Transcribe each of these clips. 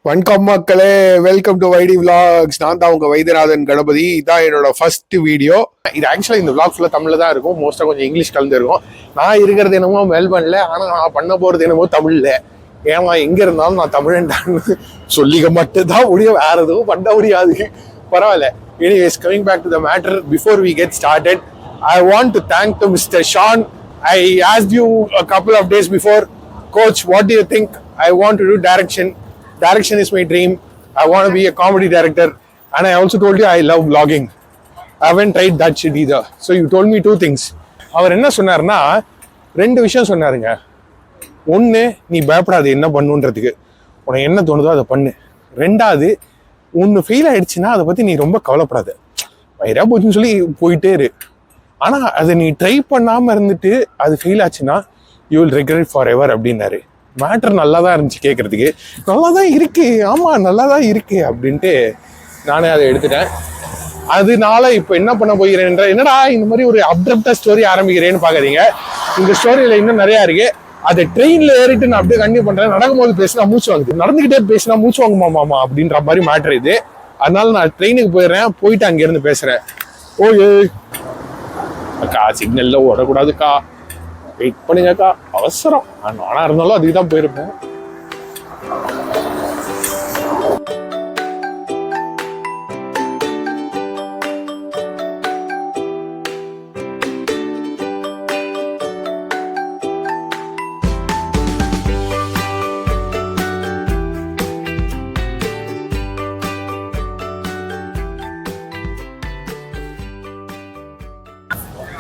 வணக்கம் மக்களே, welcome to வைடி vlogs. நான் தான் உங்க வைத்தியநாதன் கணபதி. இதான் என்னோட ஃபர்ஸ்ட் வீடியோ. இது ஆக்சுவலா இந்த விலாக் ஃபுல்லா தமிழ்ல தான் இருக்கும். மோஸ்டா கொஞ்சம் இங்கிலீஷ் கலந்து இருக்கும். நான் இருக்கிறது என்னமோ மெல்பர்ன்ல, ஆனா நான் பண்ண போறது என்னமோ தமிழ்ல. ஏன்னா எங்க இருந்தாலும் நான் தமிழன்டான்னு சொல்லிக்க மட்டும் தான் முடியும், வேற எதுவும் பண்ண முடியாது. பரவாயில்ல. Anyways, coming back to the matter, before we get started, I want to thank to Mr. Sean. I asked you a couple of days before, Coach, what do you think? I want to do direction. Direction is my dream. I want to be a comedy director. And I also told you I love vlogging. I haven't tried that shit either. So you told me two things. அவர் என்ன சொன்னார்னா, ரெண்டு விஷயம் சொன்னாருங்க. ஒன்று, நீ பயப்படாது என்ன பண்ணுன்றதுக்கு, உனக்கு என்ன தோணுதோ அதை பண்ணு. ரெண்டாவது, ஒன்று ஃபெயில் ஆயிடுச்சுன்னா அதை பற்றி நீ ரொம்ப கவலைப்படாது, வயிறா போச்சுன்னு சொல்லி போயிட்டே இரு. ஆனால் அதை நீ ட்ரை பண்ணாமல் இருந்துட்டு அது ஃபெயில் ஆச்சுன்னா you will regret for ever அப்படின்னாரு. மேட்டர் நல்லா தான் இருந்துச்சு கேட்குறதுக்கு. நல்லா தான் இருக்கு, ஆமாம் நல்லா தான் இருக்கு அப்படின்ட்டு நானே அதை எடுத்துட்டேன். அதனால இப்போ என்ன பண்ண போகிறேன்ற, என்னடா இந்த மாதிரி ஒரு அப்ரப்டா ஸ்டோரி ஆரம்பிக்கிறேன்னு பார்க்காதீங்க. இந்த ஸ்டோரியில் இன்னும் நிறையா இருக்கு. அதை ட்ரெயினில் ஏறிட்டு நான் அப்படியே கண்டினியூ பண்ணுறேன். நடக்கும்போது பேசினா மூச்சு வாங்குது, நடந்துக்கிட்டே பேசினா மூச்சு வாங்குமா மாமா அப்படின்ற மாதிரி மேட்டர் இது. அதனால நான் ட்ரெயினுக்கு போயிடுறேன், போயிட்டு அங்கேருந்து பேசுகிறேன். ஓயே அக்கா, சிக்னல்ல ஓடக்கூடாதுக்கா, வெயிட் பண்ணுங்கக்கா, அவசரம். நானா இருந்தாலும் அதுக்கு தான் போயிருப்பேன்.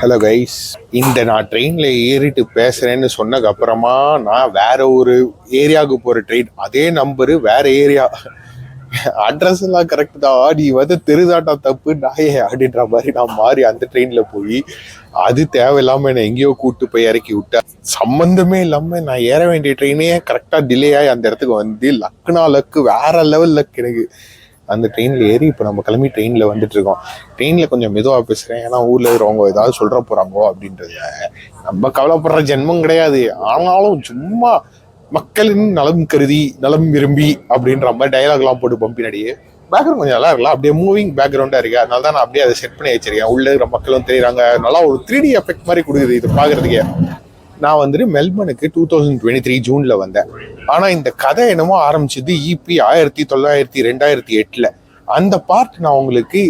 ஹலோ கைஸ், இந்த நான் ட்ரெயினில் ஏறிட்டு பேசுகிறேன்னு சொன்னதுக்கு அப்புறமா நான் வேற ஒரு ஏரியாவுக்கு போகிற ட்ரெயின். அதே நம்பரு, வேற ஏரியா. அட்ரஸ் எல்லாம் கரெக்ட் தான், நீ வந்து தெருதாட்டா தப்பு நாயே அப்படின்ற மாதிரி நான் மாறி அந்த ட்ரெயினில் போய் அது தேவையில்லாமல் என்னை எங்கேயோ கூப்பிட்டு போய் இறக்கி விட்டேன். சம்மந்தமே இல்லாமல் நான் ஏற வேண்டிய ட்ரெயினே கரெக்டாக டிலே ஆகி அந்த இடத்துக்கு வந்து லக்குனா லக்கு, வேற லெவல் லக் எனக்கு. அந்த ட்ரெயினில் ஏறி இப்போ நம்ம கிளம்பி ட்ரெயினில் வந்துட்டு இருக்கோம். ட்ரெயினில் கொஞ்சம் மெதுவாக பேசுகிறேன், ஏன்னா ஊரில் இருக்கிறவங்க ஏதாவது சொல்கிற போகிறாங்கோ அப்படின்றத. நம்ம கவலைப்படுற ஜென்மம் கிடையாது, ஆனாலும் சும்மா மக்களின் நலம் கருதி நலம் விரும்பி அப்படின்ற மாதிரி டைலாக்லாம் போட்டு பின்னாடியே பேக்ரவுண்ட் கொஞ்சம் நல்லா இருக்கலாம், அப்படியே மூவிங் பேக்ரவுண்டாக இருக்குது. அதனால தான் நான் அப்படியே அதை செட் பண்ணி வச்சிருக்கேன். உள்ளே இருக்கிற மக்களும் தெரியுறாங்க, நல்லா ஒரு 3D எஃபெக்ட் மாதிரி கொடுக்குது இது பார்க்குறதுக்கே. நான் வந்துட்டு மெல்பர்னுக்கு 2023 ஜூனில் வந்தேன். ஆனால் இந்த கதை என்னமோ ஆரம்பிச்சது EP 1900-2008. அந்த பார்ட் நான் உங்களுக்கு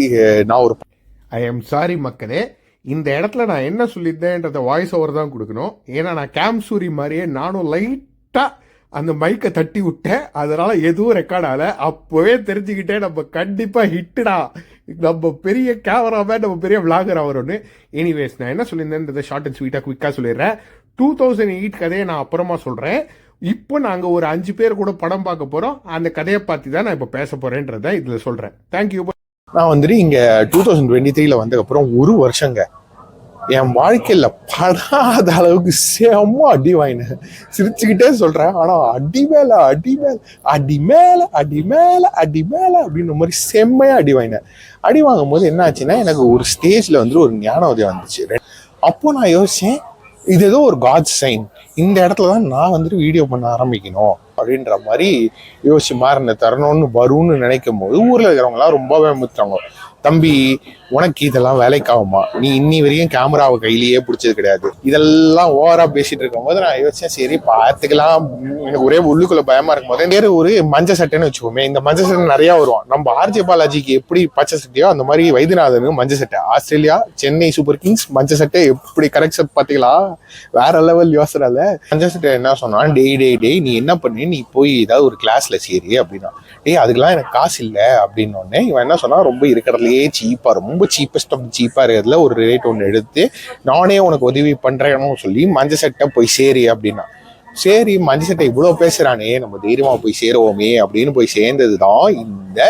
ஐ எம் சாரி மக்களே, இந்த இடத்துல நான் என்ன சொல்லியிருந்தேன்றத வாய்ஸ் ஓவர் தான் கொடுக்கணும். ஏன்னா நான் கேம்சூரி மாதிரியே நானும் லைட்டாக அந்த மைக்கை தட்டி விட்டேன், அதனால எதுவும் ரெக்கார்ட் ஆகலை. அப்போவே தெரிஞ்சுக்கிட்டேன் நம்ம கண்டிப்பாக ஹிட்டுடா, நம்ம பெரிய கேமராமேன், நம்ம பெரிய விளாகர் ஆகிறோன்னு. எனிவேஸ், நான் என்ன சொல்லியிருந்தேன்றதை ஷார்ட் அண்ட் ஸ்வீட்டாக குயிக்காக சொல்லிடுறேன். 2008 கதையை நான் அப்புறமா சொல்கிறேன். இப்போ நாங்கள் ஒரு 5 பேர் கூட படம் பார்க்க போகிறோம். அந்த கதையை பார்த்து தான் நான் இப்போ பேச போகிறேன்றதை இதில் சொல்கிறேன். தேங்க்யூ. நான் வந்துட்டு இங்கே 2023 வந்ததுக்கப்புறம் ஒரு வருஷங்க என் வாழ்க்கையில் படாத அளவுக்கு செம்ம அடி வாங்கினேன். சிரிச்சுக்கிட்டே சொல்கிறேன், ஆனால் அடி மேலே அடி மேலே அடி மேலே அடி மேலே அடி மேலே அப்படின்ற மாதிரி செம்மையாக அடி வாங்கினேன். அடி வாங்கும் போது என்ன ஆச்சுன்னா, எனக்கு ஒரு ஸ்டேஜில் வந்துட்டு ஒரு ஞான உதயம் வந்துச்சு. அப்போ நான் யோசித்தேன், இது ஏதோ ஒரு காட்ஸ் சைன், இந்த இடத்துல தான் நான் வந்துட்டு வீடியோ பண்ண ஆரம்பிக்கணும் அப்படின்ற மாதிரி யோசிச்சு மாறின தரணும்னு வரும்னு நினைக்கும் போது ஊரில் இருக்கிறவங்களாம் ரொம்பவே முத்துறாங்க. தம்பி, உனக்கு இதெல்லாம் வேலைக்காகுமா, நீ இன்னி வரைக்கும் கேமராவை கையிலேயே பிடிச்சது கிடையாது, இதெல்லாம் ஓவரா பேசிட்டு இருக்கும் போது நான் யோசிச்சேன், சரி பார்த்துக்கலாம். எனக்கு ஒரே உள்ளுக்குள்ள பயமா இருக்கும் போது நேரு ஒரு மஞ்சள் சட்டைன்னு வச்சுக்கோமே. இந்த மஞ்சள் சட்டை நிறைய வருவான். நம்ம RJ பாலாஜிக்கு எப்படி பச்சை சட்டையோ அந்த மாதிரி வைத்தியநாதனுக்கு மஞ்சள் சட்டை. ஆஸ்திரேலியா சென்னை சூப்பர் கிங்ஸ் மஞ்சள் சட்டை எப்படி கரெக்ட் பார்த்தீங்களா, வேற லெவல் யோசனை. மஞ்சள் சட்டை என்ன சொன்னா, டேய் நீ என்ன பண்ணி, நீ போய் ஏதாவது ஒரு கிளாஸ்ல சேரி அப்படின்னா. அதுக்கெல்லாம் எனக்கு காசு இல்லை அப்படின்னோடனே இவன் என்ன சொன்னா, ரொம்ப இருக்கிறதுலையே சீப்பா, ரொம்ப சீப்பஸ்ட் ஆஃப் சீப்பா இருக்கிறதுல ஒரு ரேட் ஒன்று எடுத்து நானே உனக்கு உதவி பண்றேன்னு சொல்லி மஞ்சள் சட்டை போய் சேரி அப்படின்னா. சரி, மஞ்சள் சட்டை இவ்வளோ பேசுறானே, நம்ம தைரியமா போய் சேருவோமே அப்படின்னு போய் சேர்ந்தது தான் இந்த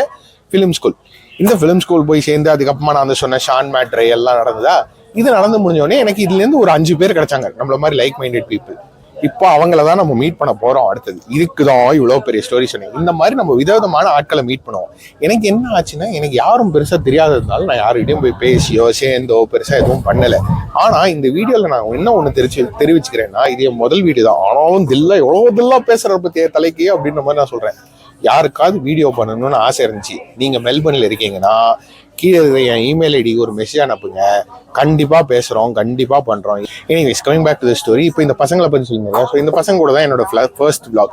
ஃபிலிம் ஸ்கூல். இந்த ஃபிலிம் ஸ்கூல் போய் சேர்ந்து அதுக்கப்புறமா நான் வந்து சொன்ன ஷான் மேட்ரு எல்லாம் நடந்ததா. இது நடந்து முடிஞ்சோடனே எனக்கு இதுலேருந்து ஒரு 5 பேர் கிடைச்சாங்க, நம்மள மாதிரி லைக் மைண்டட் பீப்புள். இப்போ அவங்கள தான் நம்ம மீட் பண்ண போறோம் அடுத்தது. இதுக்குதான் இவ்வளோ பெரிய ஸ்டோரி சொன்னேன். இந்த மாதிரி நம்ம விதவிதமான ஆட்களை மீட் பண்ணுவோம். எனக்கு என்ன ஆச்சுன்னா, எனக்கு யாரும் பெருசா தெரியாததுனால நான் யாருக்கிட்டையும் போய் பேசியோ சேர்ந்தோ பெருசா எதுவும் பண்ணலை. ஆனா இந்த வீடியோல நான் என்ன ஒன்று தெரிவிச்சுக்கிறேன்னா, இது என் முதல் வீடியோ தான். ஆனாலும் தில்லா எவ்வளோ தில்லா பேசுற பத்திய தலைக்கு அப்படின்ற மாதிரி நான் சொல்றேன். யாருக்காவது வீடியோ பண்ணணும்னு ஆசை இருந்துச்சு, நீங்கள் மெல்பர்னில் இருக்கீங்கன்னா கீழே என் இமெயில் ஐடி ஒரு மெசேஜ் அனுப்புங்க, கண்டிப்பாக பேசுகிறோம், கண்டிப்பாக பண்ணுறோம். Anyways coming back to the story. இப்போ இந்த பசங்களை பற்றி சொல்லுங்க. ஸோ இந்த பசங்க கூட தான் என்னோட ஃபர்ஸ்ட் vlog.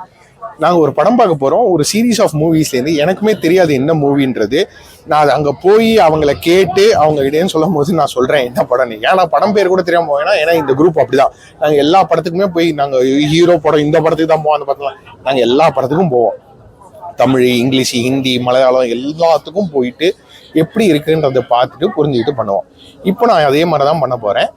நாங்கள் ஒரு படம் பார்க்க போகிறோம், ஒரு சீரீஸ் ஆஃப் மூவிஸ்லேருந்து. எனக்குமே தெரியாது என்ன மூவின்றது. நான் அது அங்கே போய் அவங்கள கேட்டு அவங்க கிட்டேன்னு சொல்லும் போது நான் சொல்கிறேன் என்ன படம். ஏன்னா படம் பேர் கூட தெரியாமல் போவேன்னா, ஏன்னா இந்த குரூப் அப்படி தான். நாங்கள் எல்லா படத்துக்குமே போய் நாங்கள் ஹீரோ படம் இந்த படத்துக்கு தான் போவோம், அந்த படத்துலாம் நாங்கள் எல்லா படத்துக்கும் போவோம். தமிழ், இங்கிலீஷ், ஹிந்தி, மலையாளம் எல்லாத்துக்கும் போயிட்டு எப்படி இருக்குன்றதை பார்த்துட்டு புரிஞ்சுக்கிட்டு பண்ணுவோம். இப்போ நான் அதே மாதிரி தான் பண்ண போகிறேன்.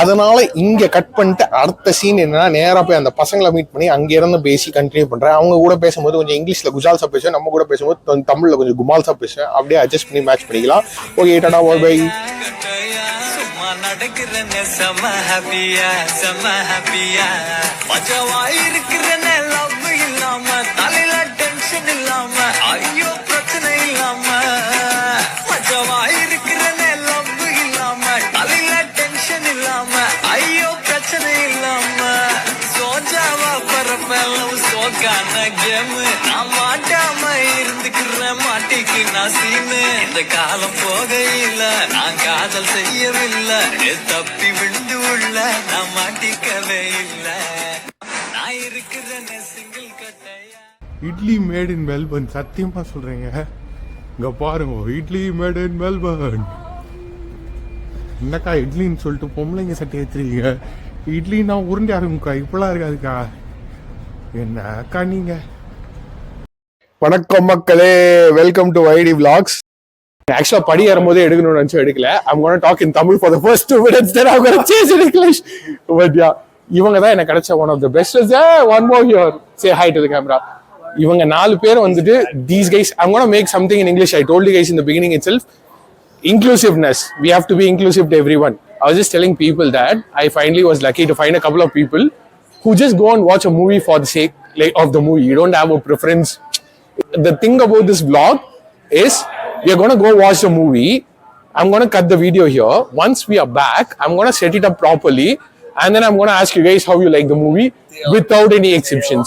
அதனால இங்கே கட் பண்ணிட்டு அடுத்த சீன் என்னன்னா, நேராக போய் அந்த பசங்களை மீட் பண்ணி அங்கே இருந்து பேசி கண்டினியூ பண்ணுறேன். அவங்க கூட பேசும்போது கொஞ்சம் இங்கிலீஷில் குஜால்ஸா பேசுவேன், நம்ம கூட பேசும்போது தமிழில் கொஞ்சம் குமால்ஸா பேசுவேன். அப்படியே அட்ஜஸ்ட் பண்ணி மேட்ச் பண்ணிக்கலாம். Okay, tata bye. இந்த காலம் போகையில நான் காதல் செய்யவில்லை, தப்பி விழுந்து உள்ள நான் மாட்டிக்கவே இல்லை, நான் இருக்கிறேன் சிங்கிள் கட்டையா. இட்லி மேட் இன் மெல்பர்ன், சத்தியமா சொல்றேங்க. இங்க பாருங்க, இட்லி மேட் இன் மெல்பர்ன். என்னக்கா இட்லின்னு சொல்லிட்டு பொம்பளைங்க சட்டை ஏற்றுறீங்க? இட்லின்னா உருண்டை ஆரம்பிக்கா, இப்பெல்லாம் இருக்காதுக்கா. என்னக்கா நீங்க. வணக்கம் மக்களே, வெல்கம் டு YD vlogs. ஆக்சுவலா படி ஏறும்போதே எடுக்கணும்னு நினைச்சு எடுக்கல. I'm going to talk in Tamil for the first 2 minutes, then I'm going to change in English. But yeah, இவங்க தான் எனக்கு கிடைச்ச one of the best. One more here, say hi to the camera. இவங்க 4 பேர் வந்துட்டு these guys. I'm going to make something in English. I told you guys in the beginning itself, inclusiveness. We have to be inclusive to everyone. I was just telling people that I finally was lucky to find a couple of people who just go and watch a movie for the sake of the movie. You don't have a preference. The thing about this vlog is we are going to go watch the movie. I'm going to cut the video here. Once we are back, I'm going to set it up properly, and then I'm going to ask you guys how you like the movie without any exceptions.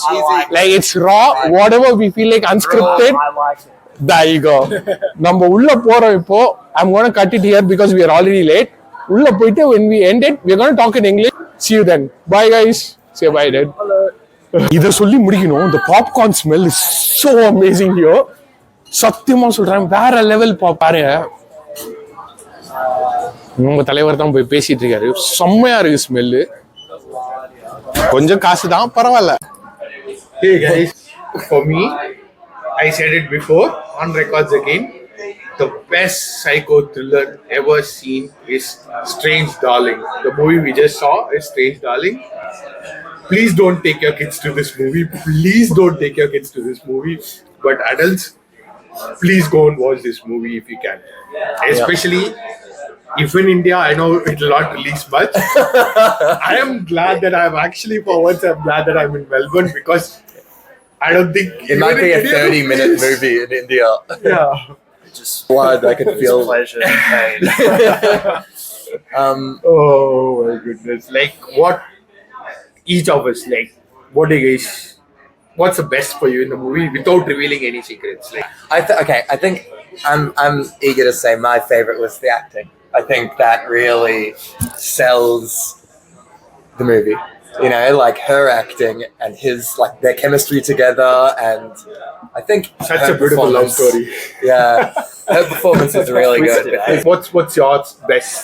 Like it's raw, whatever we feel like unscripted. I like it. There you go. நம்ம உள்ள போறோம் இப்போ. I'm going to cut it here because we are already late. உள்ள போயிட்டு when we end it, we are going to talk in English. See you then. Bye guys. Say bye then. Hello. இத சொல்லி முடிக்கணும். The popcorn smell is so amazing here. சத்தியமா சொல்றேன், வேற level பாருங்க. உங்க தலைவர் தான் போய் பேசிட்டு இருக்காரு. செம்மையா இருக்கு ஸ்மெல்லு. கொஞ்சம் காசு தான், பரவாயில்ல. Hey guys, for me, I said it before, on records again, the best psycho thriller ever seen is Strange Darling. The movie we just saw is Strange Darling. Please don't take your kids to this movie. Please don't take your kids to this movie. But adults, please go and watch this movie if you can. Especially if in India, I know it will not release much. I am glad that I'm actually, for once, I'm glad that I'm in Melbourne, because I don't think it might be a 30-minute movie in India. Yeah. Just blood, I could feel Pleasure and pain. Oh my goodness. Like, what each of us, like, what do you guys, what's the best for you in the movie without revealing any secrets? Like, I think I'm eager to say my favorite was the acting. I think that really sells the movie. You know, like her acting and his, like their chemistry together, and I think such a beautiful love story. Yeah, her performance is really good. What's yours best?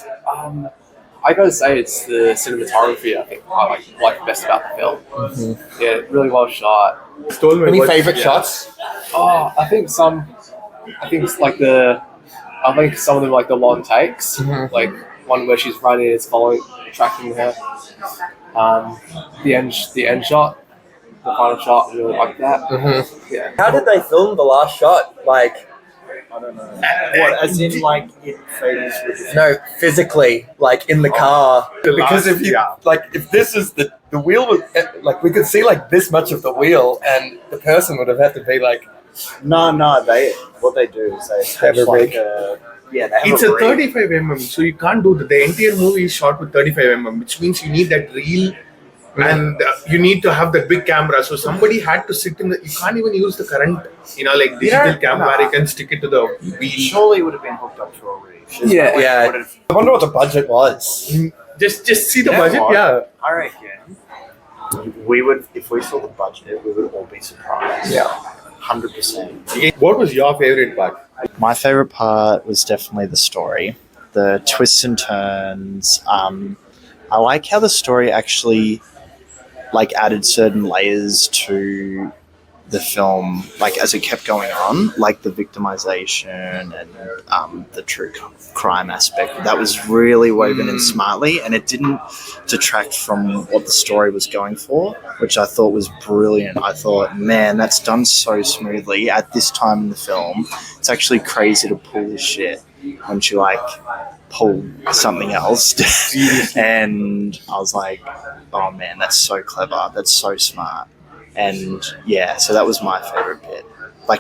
I gotta say it's the cinematography. I think I like best about the film. Mm-hmm. Yeah, really well shot. Any favorite shots? Oh, I think it's like some of them like the long takes. Mm-hmm. Like one where she's running, it's tracking her. The end shot, the final shot, I really like that. Mm-hmm. Yeah. How did they film the last shot? Like, I don't know. What, as in like it fades with the no, physically, like in the car. Because if you like, if this is the wheel was like, we could see like this much of the wheel, and the person would have had to be like, No, what they do is they have a like they have it's a 35 mm, so you can't do that. The entire movie is shot with 35 mm, which means you need that real and you need to have the big camera. So somebody had to sit in the. You can't even use the current, like digital camera. You can stick it to the wheel. Surely it would have been hooked up to a reef. There's Yeah. no way it would have- I wonder what the budget was. Just see the You know budget. what? Yeah. I reckon we would, if we saw the budget, we would all be surprised. Yeah. 100%. What was your favorite part? My favorite part was definitely the story, the twists and turns. I like how the story actually added certain layers to the film, as it kept going on, like the victimization and the true crime aspect. That was really woven in smartly, and it didn't detract from what the story was going for, which I thought was brilliant. I thought, man, that's done so smoothly at this time in the film. It's actually crazy to pull this shit when she pull something else. And I was like, oh man, that's so clever. That's so smart. And yeah, so that was my favorite bit.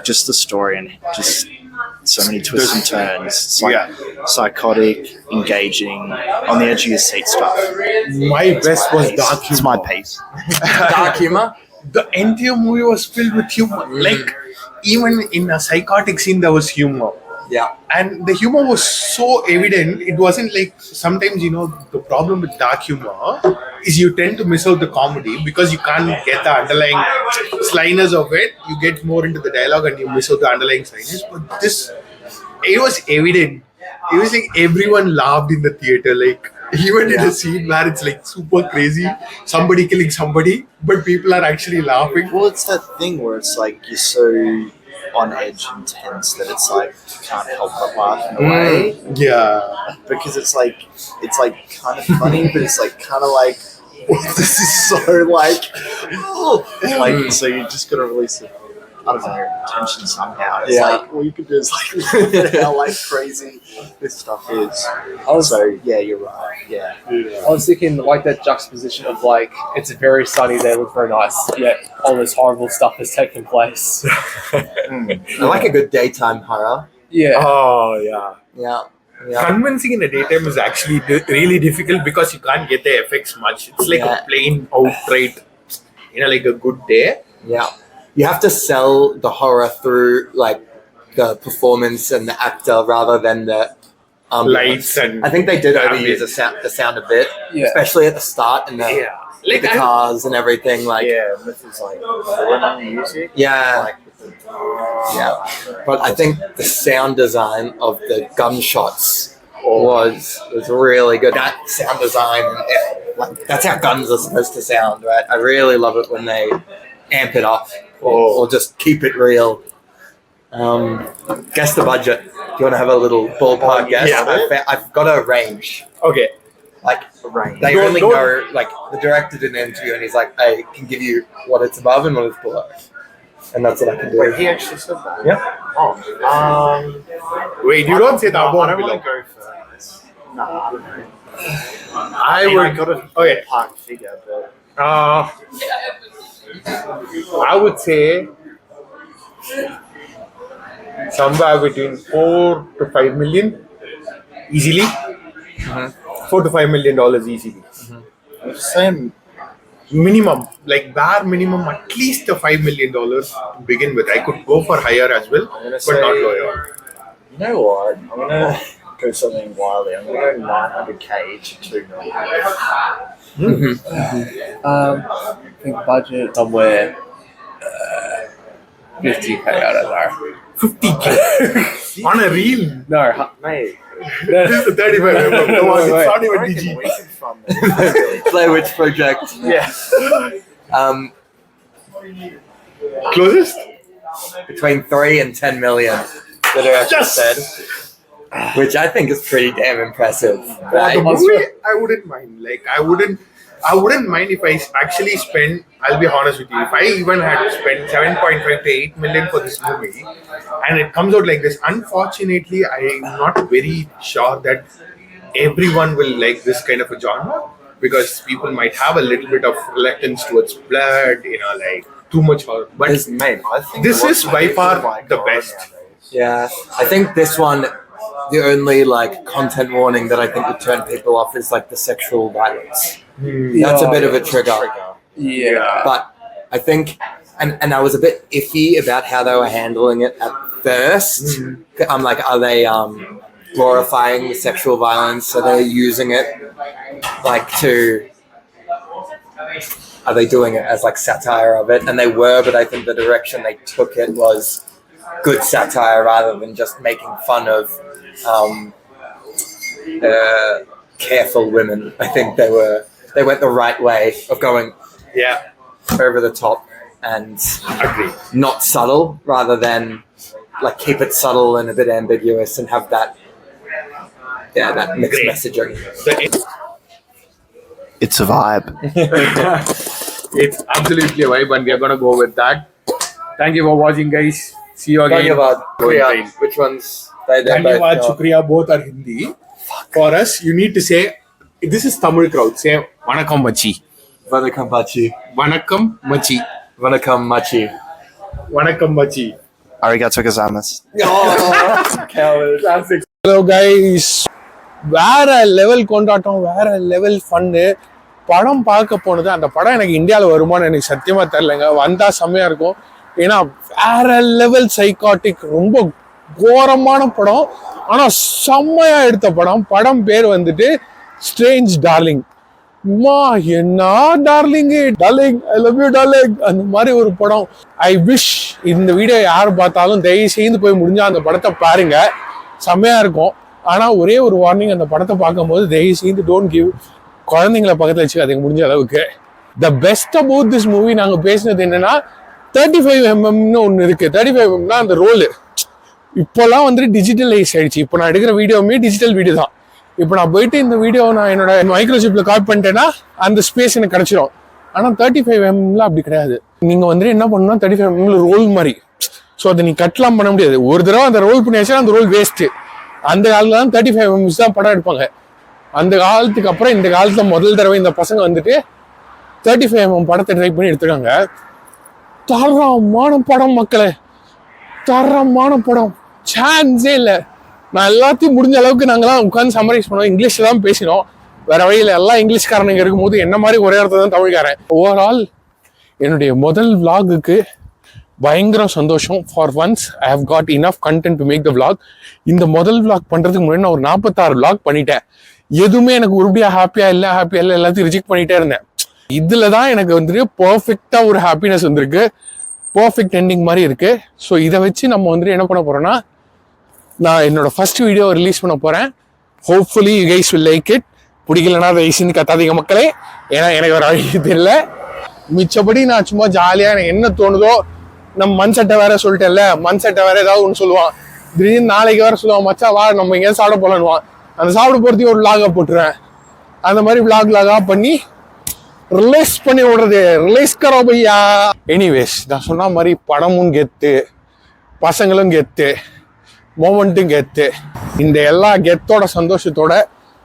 Just the story and just so many twists and turns. It's psychotic, engaging, on the edge of your seat stuff. My best was dark humor. It's my piece. Dark humor? The entire movie was filled with humor. Even in a psychotic scene, there was humor. Yeah. And the humor was so evident. It wasn't sometimes, the problem with dark humor is you tend to miss out the comedy because you can't get the underlying slyness of it. You get more into the dialogue and you miss out the underlying slyness. But this, it was evident. It was everyone laughed in the theater. Even in a scene where it's super crazy, somebody killing somebody, but people are actually laughing. Well, it's that thing where it's you're so on edge and tense that it's you can't help but laugh in a way. Yeah. Because it's kind of funny, but it's kind of this is so so you just gotta release it. I don't know, tension somehow. It's all you can do is how crazy this stuff is. Yeah, you're right. Yeah. I was thinking that juxtaposition of it's a very sunny day, looks very nice, yet all this horrible stuff has taken place. I like a good daytime horror. Yeah. Oh, yeah. Yeah. Convincing in the daytime is actually really difficult because you can't get the effects much. It's a plain outright, a good day. Yeah. You have to sell the horror through the performance and the actor rather than the Lights and I think they did ambience. overuse the sound a bit, Yeah. especially at the start and the with the cars and everything. This is villain music. Yeah. Yeah. But I think the sound design of the gunshots was really good. That sound design, that's how guns are supposed to sound, right? I really love it when they amp it up or just keep it real. Guess the budget. Do you want to have a little ballpark guess? Yeah. I've got a range. Okay. They only know, the director did an interview and he's like, I can give you what it's above and what it's below. And that's what I can do. Wait, he actually said that? Yeah. Oh. Wait, you don't say that I above don't below. want to go first. No, I don't know. I I got a Okay. park figure, but I would say somewhere between 4 to 5 million easily. $4 to $5 million easily. same. Minimum, bare minimum, at least a $5 million to begin with. I could go for higher as well, I'm gonna but say, not lower. You know what? I'm gonna go something wildly. I'm gonna go 900k to 2 million. I think budget somewhere 50k, I don't know. 50k on a reel. No, Mate, This is the 35 mm. Come on, it's not I even reckon DG. we can fund this. Blair Witch Project. Yeah. Closest? Between 3 and 10 million. The director Yes! said. Which I think is pretty damn impressive. For Right? the movie, I wouldn't mind. I wouldn't mind if I actually spent. I'll be honest with you. If I even had spent 7.5 to 8 million for this movie, and it comes out like this, unfortunately, I'm not very sure that everyone will like this kind of a genre because people might have a little bit of reluctance towards blood, too much horror. But Mate, I think this is by far the God best. nowadays. Yeah. I think this one, the only content warning that I think would turn people off is the sexual violence. That's a bit of a trigger. Yeah. But I think, and I was a bit iffy about how they were handling it at first. I'm like, are they glorifying the sexual violence? Are they using it like to? Are they doing it as like satire of it? And they were, but I think the direction they took it was good satire rather than just making fun of careful women. I think they went the right way of going over the top and not subtle, rather than like keep it subtle and a bit ambiguous and have that mixed messaging. It's a vibe. It's absolutely a vibe, and we are gonna go with that. Thank you for watching, guys. See you again. Dhanyavad. Which ones? Dhanyavad, Shukriya, both are Hindi. For us, you need to say, this is Tamil crowd. Say, Vanakkam Machi. Vanakkam Machi. Vanakkam Machi. Vanakkam Machi. Vanakkam Machi. Arigato gozaimasu. Oh, coward. Classic. Hello, guys. வேற level கொண்டாட்டம், வேற level fun. படம் பார்க்க போனது, அந்த படம் எனக்கு இந்தியாவில் வருமானு எனக்கு சத்தியமா தெரியலங்க. வந்தா செம்மையா இருக்கும். ஏன்னா வேற லெவல் சைக்காட்டிக், ரொம்ப கோரமான படம், ஆனா செம்மையா எடுத்த படம். படம் பேர் வந்துட்டு ஸ்ட்ரேஞ்ச் டார்லிங். என்ன darling, darling I love you darling, அந்த மாதிரி ஒரு படம். ஐ விஷ் இந்த வீடியோ யார் பார்த்தாலும் தயவு செய்து போய் முடிஞ்சா அந்த படத்தை பாருங்க, செம்மையா இருக்கும். ஆனா ஒரே ஒரு வார்னிங், அந்த படத்தை பார்க்கும்போது தயவு செய்து டோன்ட் கிவ், குழந்தைங்களை பக்கத்துல வச்சுக்காதீங்க முடிஞ்ச அளவுக்கு. The best about this movie நாங்க பேசினது என்னன்னா, 35mm ஒன்று இருக்கு. 35mm அந்த ரோலு இப்போல்லாம் வந்துட்டு டிஜிட்டலைஸ் ஆயிடுச்சு. இப்போ நான் எடுக்கிற வீடியோவுமே டிஜிட்டல் வீடியோ தான். இப்போ நான் போயிட்டு இந்த வீடியோ நான் என்னோட மைக்ரோசிப்ல கால் பண்ணிட்டேன்னா அந்த ஸ்பேஸ் எனக்கு கிடைச்சிடும். ஆனால் 35mm அப்படி கிடையாது. நீங்க வந்துட்டு என்ன பண்ணணும்னா 35mm ரோல் மாதிரி, ஸோ அதை நீ கட்லாம் பண்ண முடியாது. ஒரு தடவை அந்த ரோல் பண்ணி வச்சா அந்த ரோல் வேஸ்ட்டு. அந்த காலத்துல தான் 35mm தான் படம் எடுப்பாங்க. அந்த காலத்துக்கு அப்புறம் இந்த காலத்துல முதல் தடவை இந்த பசங்க வந்துட்டு 35mm படத்தை ட்ரை பண்ணி எடுத்துருக்காங்க. தரமான படம் மக்களே, தரமான படம், சான்ஸே இல்லை. நான் எல்லாத்தையும் முடிஞ்ச அளவுக்கு நாங்களாம் உட்காந்து சம்மரைஸ் பண்ணோம். இங்கிலீஷ்ல தான் பேசினோம், வேற வழியில். எல்லாம் இங்கிலீஷ்காரனுங்க இருக்கும்போது என்ன மாதிரி ஒரே இடத்துல தான் தமிழ்காரன். ஓவரால் என்னுடைய முதல் விளாகுக்கு பயங்கர சந்தோஷம். For once I have got enough content to make the vlog. இந்த முதல் விளாக் பண்றதுக்கு முன்னாடி நான் ஒரு 46 விளாக் பண்ணிட்டேன். எதுவுமே எனக்கு உருப்படியா ஹாப்பியா இல்லை எல்லாத்தையும் ரிஜெக்ட் பண்ணிட்டே இருந்தேன். இதுல தான் எனக்கு வந்துட்டு பர்ஃபெக்டா ஒரு ஹாப்பினஸ் வந்திருக்கு, பர்ஃபெக்ட் எண்டிங் மாதிரி இருக்கு. ஸோ இதை வச்சு நம்ம வந்துட்டு என்ன பண்ண போறோம்னா, நான் என்னோட ஃபர்ஸ்ட் வீடியோ ரிலீஸ் பண்ண போறேன். Hopefully you guys will like it. பிடிக்கலன்னா தயவுசெய்து கத்தாதீங்க மக்களே, ஏன்னா எனக்கு ஒரு அழகு தெரியல. மிச்சப்படி நான் சும்மா ஜாலியா எனக்கு என்ன தோணுதோ, நம்ம மண் சட்டை வேற சொல்லிட்டேன்ல, மண் சட்டை வேற ஏதாவது ஒன்று சொல்லுவான், திடீர்னு நாளைக்கு வேற சொல்லுவான், மச்சா வா நம்ம எங்கேயாவது சாப்பிட போலான்னுவான். அந்த சாப்பிட போறதுக்கு ஒரு விளாக போட்டுருவேன். அந்த மாதிரி விளாகா பண்ணி ரிலீஸ் பண்ணி விடுறது, ரிலீஸ் கரோ பையா. எனிவேஸ், நான் சொன்ன மாதிரி படமும் கெத்து, பசங்களும் கெத்து, மோமெண்ட்டும் கெத்து. இந்த எல்லா கெத்தோட சந்தோஷத்தோட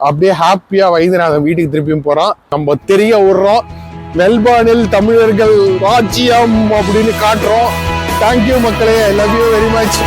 அப்படியே ஹாப்பியா வைத்தியநாதன் வீட்டுக்கு திருப்பியும் போறோம். நம்ம தெரிய விடுறோம், மெல்பர்னில் தமிழர்கள் ராஜ்யம் அப்படின்னு காட்டுறோம். தேங்க்யூ மக்களே, I love you very much.